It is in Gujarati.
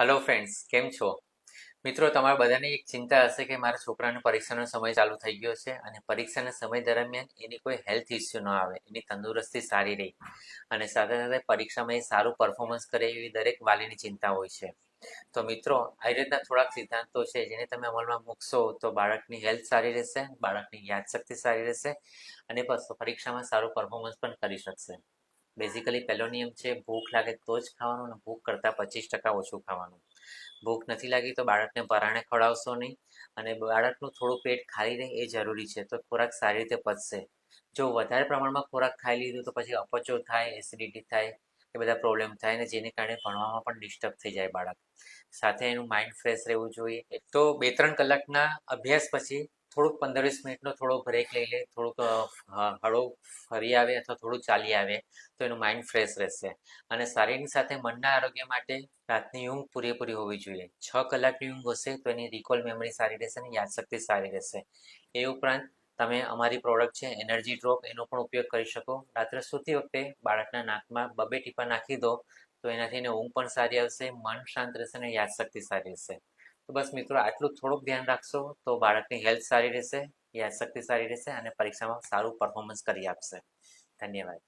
હેલો ફ્રેન્ડ્સ, કેમ છો? મિત્રો, તમારા બધાને એક ચિંતા હશે કે મારા છોકરાનો પરીક્ષાનો સમય ચાલુ થઈ ગયો છે અને પરીક્ષાના સમય દરમિયાન એની કોઈ હેલ્થ ઇસ્યુ ન આવે, એની તંદુરસ્તી સારી રહે અને સાથે સાથે પરીક્ષામાં એ સારું પરફોર્મન્સ કરે એવી દરેક વાલીની ચિંતા હોય છે. તો મિત્રો, આવી રીતના થોડાક સિદ્ધાંતો છે જેને તમે અમલમાં મૂકશો તો બાળકની હેલ્થ સારી રહેશે, બાળકની યાદશક્તિ સારી રહેશે અને પરીક્ષામાં સારું પરફોર્મન્સ પણ કરી શકશે. બેઝિકલી પહેલો નિયમ છે, ભૂખ લાગે તો જ ખાવાનું અને ભૂખ કરતાં 25% ઓછું ખાવાનું. ભૂખ નથી લાગી તો બાળકને પરાણે ખવડાવશો નહીં અને બાળકનું થોડું પેટ ખાલી રહે એ જરૂરી છે, તો ખોરાક સારી રીતે પચશે. જો વધારે પ્રમાણમાં ખોરાક ખાઈ લીધું તો પછી અપચો થાય, એસિડિટી થાય, એ બધા પ્રોબ્લેમ થાય ને જેને કારણે ભણવામાં પણ ડિસ્ટર્બ થઈ જાય બાળક. સાથે એનું માઇન્ડ ફ્રેશ રહેવું જોઈએ. તો 2-3 કલાકના અભ્યાસ પછી થોડુંક 15-20 મિનિટનો થોડો બ્રેક લઈ લે, થોડુંક હળવું ફરી આવે અથવા થોડું ચાલી આવે તો એનું માઇન્ડ ફ્રેશ રહેશે. અને શારીરની સાથે મનના આરોગ્ય માટે રાતની ઊંઘ પૂરેપૂરી હોવી જોઈએ. 6 કલાકની ઊંઘ હશે તો એની રિકોલ મેમરી સારી રહેશે અને યાદશક્તિ સારી રહેશે. એ ઉપરાંત તમે અમારી પ્રોડક્ટ છે એનર્જી ડ્રોપ, એનો પણ ઉપયોગ કરી શકો. રાત્રે સૂતી વખતે બાળકના નાકમાં 2 ટીપાં નાખી દો તો એનાથી એને ઊંઘ પણ સારી આવશે, મન શાંત રહેશે અને યાદશક્તિ સારી રહેશે. તો બસ મિત્રો, આટલું થોડુંક ધ્યાન રાખશો તો બાળકની હેલ્થ સારી રહેશે, યાદશક્તિ સારી રહેશે અને પરીક્ષામાં સારું પરફોર્મન્સ કરી આપશે. ધન્યવાદ.